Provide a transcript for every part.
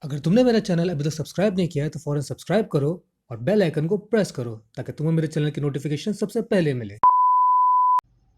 अगर तुमने मेरा चैनल अभी तक सब्सक्राइब नहीं किया है तो फौरन सब्सक्राइब करो और बेल आइकन को प्रेस करो ताकि तुम्हें मेरे चैनल की नोटिफिकेशन सबसे पहले मिले।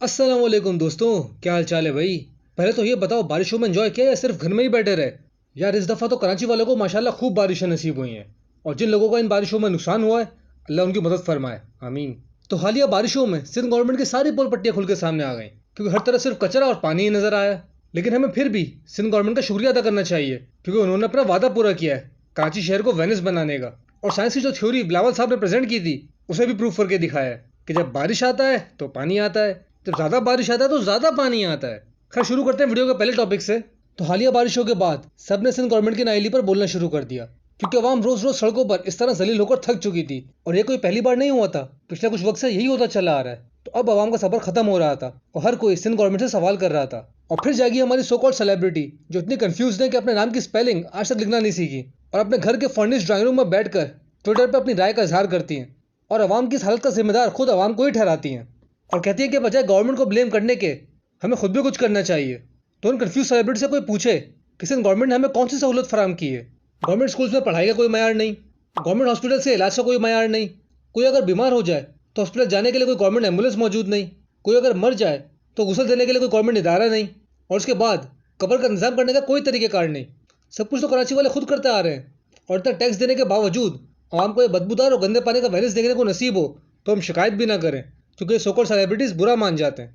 अस्सलाम वालेकुम दोस्तों, क्या हाल चाल है भाई। पहले तो ये बताओ, बारिशों में एंजॉय किया या सिर्फ घर में ही बैठे रहे। यार इस दफ़ा तो कराची वालों को माशाल्लाह खूब बारिशें नसीब हुई हैं, और जिन लोगों का इन बारिशों में नुकसान हुआ है अल्लाह उनकी मदद फरमाए, आमीन। तो हालिया बारिशों में सिंध गवर्नमेंट की सारी पोल पट्टियाँ खुल के सामने आ गई, क्योंकि हर तरफ सिर्फ कचरा और पानी ही नजर आया। लेकिन हमें फिर भी सिंध गवर्नमेंट का शुक्रिया अदा करना चाहिए, क्योंकि उन्होंने अपना वादा पूरा किया है कराची शहर को वेनिस बनाने का। और साइंस की जो थ्योरी बिलावल साहब ने प्रेजेंट की थी उसे भी प्रूफ करके दिखाया है कि जब बारिश आता है तो पानी आता है, जब ज़्यादा बारिश आता है तो ज़्यादा पानी आता है। खैर शुरू करते हैं वीडियो के पहले टॉपिक से। तो हालिया बारिशों के बाद सब ने सिंध गवर्नमेंट की नाइली पर बोलना शुरू कर दिया, क्योंकि अवाम रोज रोज सड़कों पर इस तरह जलील होकर थक चुकी थी। और ये कोई पहली बार नहीं हुआ था, पिछले कुछ वक्त से यही होता चला आ रहा है। तो अब अवाम का सबर खत्म हो रहा था और हर कोई सिंध गवर्नमेंट से सवाल कर रहा था। और फिर जाएगी हमारी सो कॉल्ड सेलिब्रिटी, जो इतनी कंफ्यूज है कि अपने नाम की स्पेलिंग आज तक लिखना नहीं सीखी, और अपने घर के फर्निश्ड ड्राइंग रूम में बैठकर ट्विटर पर अपनी राय का इजहार करती हैं, और अवाम की इस हालत का जिम्मेदार खुद अवाम को ही ठहराती हैं, और कहती हैं कि बजाय गवर्नमेंट को ब्लेम करने के हमें खुद भी कुछ करना चाहिए। तो उन कंफ्यूज सेलिब्रिटी से कोई पूछे कि सिंध गवर्नमेंट ने हमें कौन सी सहूलत फराम की है। गवर्नमेंट स्कूल्स में पढ़ाई का कोई मैयार नहीं, गवर्नमेंट हॉस्पिटल से इलाज का कोई मैयार नहीं, कोई अगर बीमार हो जाए तो हॉस्पिटल जाने के लिए कोई गवर्नमेंट एम्बुलेंस मौजूद नहीं, कोई अगर मर जाए तो गुस्ल देने के लिए कोई गवर्नमेंट इदारा नहीं, और उसके बाद कब्र का इंतजाम करने का कोई तरीक़ेकार नहीं। सब कुछ तो कराची वाले खुद करते आ रहे हैं, और इतना टैक्स देने के बावजूद आवाम को ये बदबूदार और गंदे पानी का वेनिस देखने को नसीब हो तो हम शिकायत भी ना करें, क्योंकि सो कॉल्ड सेलिब्रिटीज़ बुरा मान जाते हैं।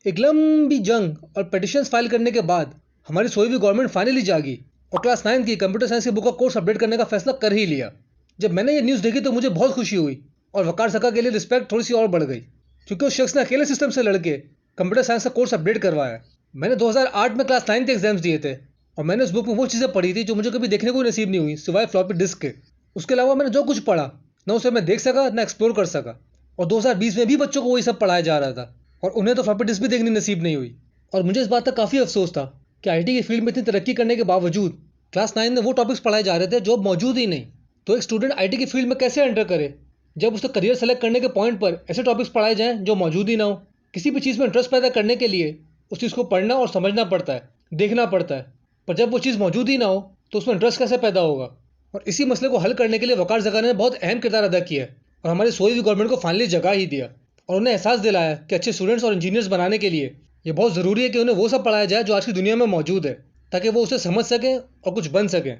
एक लंबी जंग और पिटिशंस फाइल करने के बाद हमारी सोई हुई गवर्नमेंट फाइनली जागी और क्लास 9 की कंप्यूटर साइंस की बुक का कोर्स अपडेट करने का फैसला कर ही लिया। जब मैंने ये न्यूज़ देखी तो मुझे बहुत खुशी हुई, और वकार सका के लिए रिस्पेक्ट थोड़ी सी और बढ़ गई, क्योंकि उस शख्स ने अकेले सिस्टम से लड़के कंप्यूटर साइंस का कोर्स अपडेट करवाया। मैंने 2008 में क्लास 9 के एग्जाम्स दिए थे, और मैंने उस बुक में वो चीज़ें पढ़ी थी जो मुझे कभी देखने को नसीब नहीं हुई सिवाय फ्लॉपी डिस्क के। उसके अलावा मैंने जो कुछ पढ़ा ना उसे मैं देख सका ना एक्सप्लोर कर सका, और 2020 में भी बच्चों को वही सब पढ़ाया जा रहा था, और उन्हें तो फ्लॉपी डिस्क भी देखनी नसीब नहीं हुई। और मुझे इस बात का काफ़ी अफसोस था कि आईटी की फील्ड में इतनी तरक्की करने के बावजूद क्लास 9 में वो टॉपिक्स पढ़ाए जा रहे थे जो अब मौजूद ही नहीं। तो एक स्टूडेंट आईटी की फील्ड में कैसे एंटर करे जब उसके करियर सेलेक्ट करने के पॉइंट पर ऐसे टॉपिक्स पढ़ाए जाएं जो मौजूद ही ना हो। किसी भी चीज़ में इंटरेस्ट पैदा करने के लिए उस चीज़ को पढ़ना और समझना पड़ता है, देखना पड़ता है, पर जब वो चीज़ मौजूद ही ना हो तो उसमें इंटरेस्ट कैसे पैदा होगा। और इसी मसले को हल करने के लिए वकार जगाने ने बहुत अहम किरदार अदा किया है, और हमारी सोई हुई गवर्नमेंट को फाइनली जगा ही दिया, और उन्हें एहसास दिलाया कि अच्छे स्टूडेंट्स और इंजीनियर्स बनाने के लिए ये बहुत ज़रूरी है कि उन्हें वो सब पढ़ाया जाए जो आज की दुनिया में मौजूद है, ताकि वो उसे समझ सकें और कुछ बन सकें।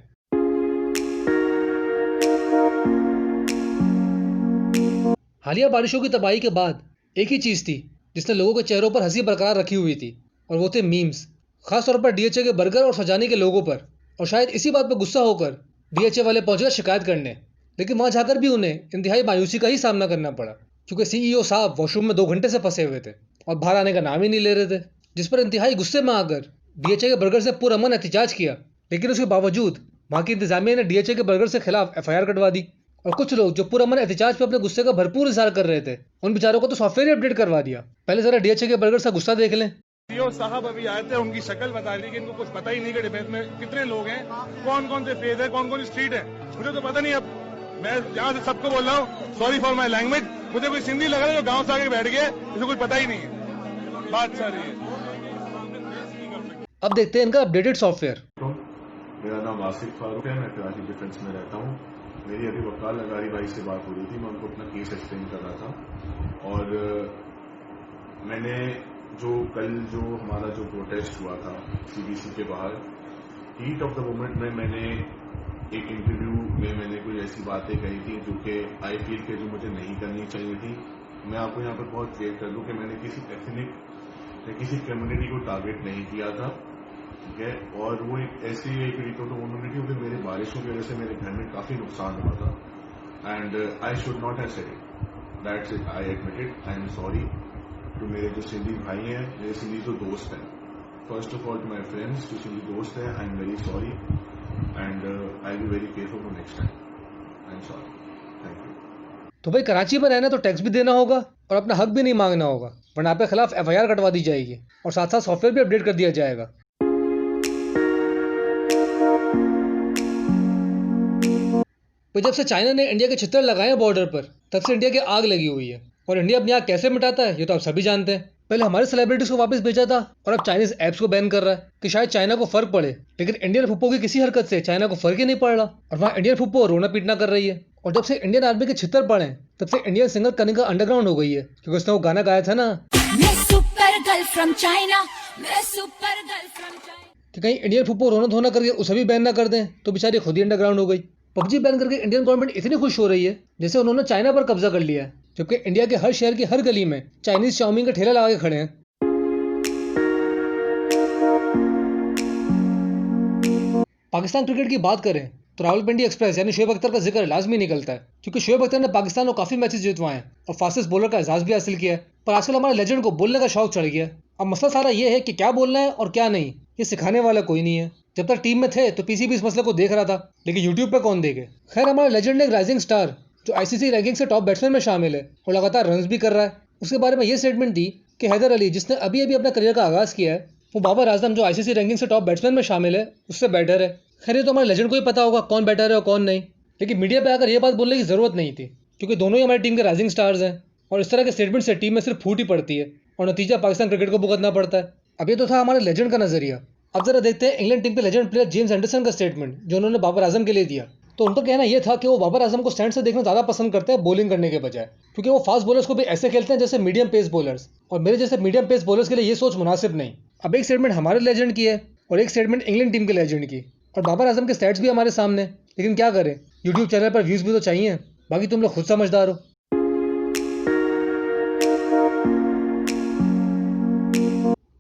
हालिया बारिशों की तबाही के बाद एक ही चीज़ थी जिसने लोगों के चेहरों पर हंसी बरकरार रखी हुई थी, और वो थे मीम्स, खासतौर पर डीएचए के बर्गर और सजाने के लोगों पर। और शायद इसी बात पर गुस्सा होकर डीएचए वाले पहुंच गए शिकायत करने, लेकिन वहां जाकर भी उन्हें इंतहाई मायूसी का ही सामना करना पड़ा, क्योंकि सीईओ साहब वॉशरूम में 2 घंटे से फंसे हुए थे और बाहर आने का नाम ही नहीं ले रहे थे, जिस पर इंतहाई गुस्से में आकर डीएचए के बर्गर से पुरअमन एहतजाज किया। लेकिन उसके बावजूद वहाँ की इंतजामिया ने डीएचए के बर्गर से खिलाफ एफआईआर कटवा दी, और कुछ लोग जो पुरअमन एहतजाज पे अपने गुस्से का भरपूर इजहार कर रहे थे उन बेचारों को तो सॉफ्टवेयर ही अपडेट करवा दिया। पहले जरा डीएचए के बर्गर से गुस्सा देख लें। सीईओ साहब अभी आए थे, उनकी शक्ल बता रही कि इनको कुछ पता ही नहीं कि डिफेंस में कितने लोग हैं, कौन कौन से फेज है, कौन कौन सी स्ट्रीट है, मुझे तो पता नहीं। अब मैं यहाँ से सबको बोल रहा हूँ, सॉरी फॉर माई लैंग्वेज, मुझे कोई सिंधी लग रहा है जो गाँव से आके बैठ गया, इसे कुछ पता ही नहीं है। बात सारी है। अब देखते हैं इनका अपडेटेड सॉफ्टवेयर। मेरा नाम आसिफ फारूक है, मैं कराची डिफेंस में रहता हूँ। मेरी अभी वकाल लगारी भाई से बात हो रही थी, मैं उनको अपना केस एक्सप्लेन कर रहा था। और मैंने जो हमारा जो प्रोटेस्ट हुआ था सीबीसी के बाहर, हीट ऑफ द मोमेंट में मैंने एक इंटरव्यू में मैंने कोई ऐसी बातें कही थी जो कि आई फील के जो मुझे नहीं करनी चाहिए थी। मैं आपको यहाँ पर बहुत क्लियर कर दूँ कि मैंने किसी एथनिक या किसी कम्युनिटी को टारगेट नहीं किया था, ठीक है। और वो एक ऐसी एक कम्युनिटी कि मेरे बारिशों की वजह से मेरे घर में काफ़ी नुकसान हुआ था, and I should not have said it, that's it, I admit it, I am sorry to मेरे जो सिंधी भाई हैं, मेरे सिंधी जो दोस्त हैं, first of all to my friends जो सिंधी दोस्त हैं, I am very sorry and I will be very careful for next time, I am sorry, thank you. तो भाई कराची में रहना तो टैक्स भी देना होगा और अपना हक भी नहीं मांगना होगा, वरना आपके खिलाफ एफआईआर कटवा दी जाएगी और साथ साथ सॉफ्टवेयर भी अपडेट कर दिया जाएगा। पर जब से चाइना ने इंडिया के छितर लगाए हैं बॉर्डर पर, तब से इंडिया की आग लगी हुई है। और इंडिया अपनी आग कैसे मिटाता है ये तो आप सभी जानते हैं। पहले हमारे सेलिब्रिटीज को वापस भेजा था और अब चाइनीज ऐप्स को बैन कर रहा है कि शायद चाइना को फर्क पड़े, लेकिन इंडियन फुप्पो की किसी हरकत से चाइना को फर्क ही नहीं पड़ रहा और वहाँ इंडियन फुप्पो रोना पीटना कर रही है। और जब से इंडियन आर्मी के छितर पड़े हैं, तब से इंडियन सिंगर कनिका अंडरग्राउंड हो गई है, क्योंकि उसने वो गाना गाया था ना, मैं सुपर गर्ल फ्रॉम चाइना, मैं सुपर गर्ल फ्रॉम चाइना। कि कहीं इंडियन फुप्पो रोना धोना करके उसे भी बैन ना कर दें, तो बेचारी खुद ही अंडरग्राउंड हो गई। पबजी बैन करके इंडियन गवर्नमेंट इतनी खुश हो रही है जैसे उन्होंने चाइना पर कब्जा कर लिया है, जबकि इंडिया के हर शहर की हर गली में चाइनीज चाउमीन का ठेला लगा के खड़े हैं। पाकिस्तान क्रिकेट की बात करें तो रावलपिंडी एक्सप्रेस यानी शोएब अख्तर का जिक्र लाजमी निकलता है, क्योंकि शोएब अख्तर ने पाकिस्तान को काफी मैचेस जितवाए हैं और फास्टेस्ट बॉलर का एजाज भी हासिल किया है। पर आजकल हमारे लेजेंड को बोलने का शौक चढ़ गया है। अब मसला सारा ये है कि क्या बोलना है और क्या नहीं, ये सिखाने वाला कोई नहीं है। जब तक टीम में थे तो पीसी भी इस मसले को देख रहा था, लेकिन यूट्यूब पे कौन देखे। खैर, हमारे लेजेंड ने एक राइजिंग स्टार जो आईसीसी रैंकिंग से टॉप बैट्समैन में शामिल है और लगातार रन्स भी कर रहा है, उसके बारे में ये स्टेटमेंट दी कि हैदर अली, जिसने अभी अभी अपना करियर का आगाज किया है, वो बाबर आजम जो आईसीसी रैंकिंग से टॉप बैट्समैन में शामिल है उससे बेटर है। खैर, ये तो हमारे लेजेंड को ही पता होगा कौन बेटर है और कौन नहीं, लेकिन मीडिया पे आकर ये बात बोलने की जरूरत नहीं थी, क्योंकि दोनों ही हमारी टीम के राइजिंग स्टार्स हैं और इस तरह के स्टेटमेंट से टीम में सिर्फ फूट ही पड़ती है और नतीजा पाकिस्तान क्रिकेट को भुगतना पड़ता है। अब ये तो था हमारे लेजेंड का नजरिया। अब जरा देखते हैं इंग्लैंड टीम के लेजेंड प्लेयर जेम्स एंडरसन का स्टेटमेंट जो उन्होंने बाबर आजम के लिए दिया। तो उनका कहना यह था कि वो बाबर आजम को स्टैंड से देखना ज़्यादा पसंद करते हैं बॉलिंग करने के बजाय, क्योंकि वो फास्ट बॉलर्स को भी ऐसे खेलते हैं जैसे मीडियम पेस बॉलर्स, और मेरे जैसे मीडियम पेस बॉलर्स के लिए ये सोच मुनासिब नहीं। अब एक स्टेटमेंट हमारे लेजेंड की है और एक स्टेटमेंट इंग्लैंड टीम के लेजेंड की, और बाबर आजम के स्टैट्स भी हमारे सामने, लेकिन क्या करें, यूट्यूब चैनल पर व्यूज़ भी तो चाहिए, बाकी तुम लोग खुद समझदार हो।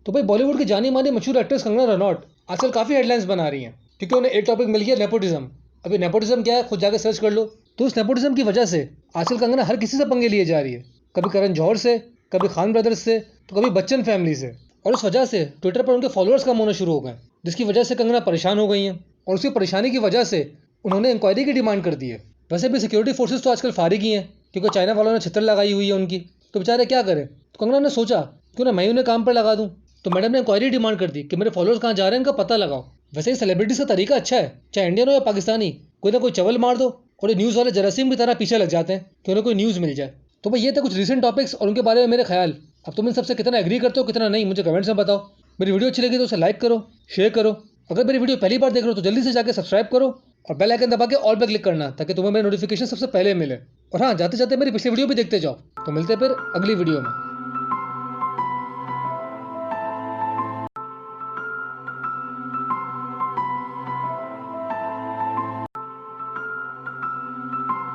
तो भाई, बॉलीवुड की जानी मानी मशहूर एक्ट्रेस कंगना रनौत आजकल काफ़ी हेडलाइंस बना रही हैं, क्योंकि उन्हें एक टॉपिक मिल गया नेपोटिज्म। अभी नेपोटिज्म क्या है खुद जाकर सर्च कर लो। तो उस नेपोटिज्म की वजह से आजकल कंगना हर किसी से पंगे लिए जा रही है, कभी करण जौहर से, कभी खान ब्रदर्स से, तो कभी बच्चन फैमिली से, और उस वजह से ट्विटर पर उनके फॉलोअर्स कम होना शुरू हो गए, जिसकी वजह से कंगना परेशान हो गई हैं और उसकी परेशानी की वजह से उन्होंने इंक्वायरी की डिमांड कर दी है। वैसे भी सिक्योरिटी फोर्सेस तो आजकल फारिग ही हैं, क्योंकि चाइना वालों ने छितर लगाई हुई है उनकी, तो बेचारे क्या करें। तो कंगना ने सोचा क्यों ना मैं उन्हें काम पर लगा दूं। तो मैडम ने इंक्वायरी डिमांड कर दी कि मेरे फॉलोअर्स कहाँ जा रहे हैं, इनका पता लगाओ। वैसे ही सेलिब्रिटीज का तरीका अच्छा है, चाहे इंडियन हो या पाकिस्तानी, कोई ना कोई चवल मार दो और ये न्यूज़ वाले जरासीम की तरह पीछे लग जाते हैं कि उन्हें कोई न्यूज़ मिल जाए। तो भाई, ये थे कुछ रीसेंट टॉपिक्स और उनके बारे में मेरे ख्याल। अब तुम इन सबसे कितना एग्री करते हो कितना नहीं, मुझे कमेंट्स में बताओ। मेरी वीडियो अच्छी लगी तो उसे लाइक करो, शेयर करो। अगर मेरी वीडियो पहली बार देख रहे हो तो जल्दी से जाकर सब्सक्राइब करो और बेल आइकन दबा के ऑल पे क्लिक करना, ताकि तुम्हें मेरे नोटिफिकेशन सबसे पहले मिले। और हाँ, जाते जाते मेरी पिछली वीडियो भी देखते जाओ। तो मिलते हैं फिर अगली वीडियो में।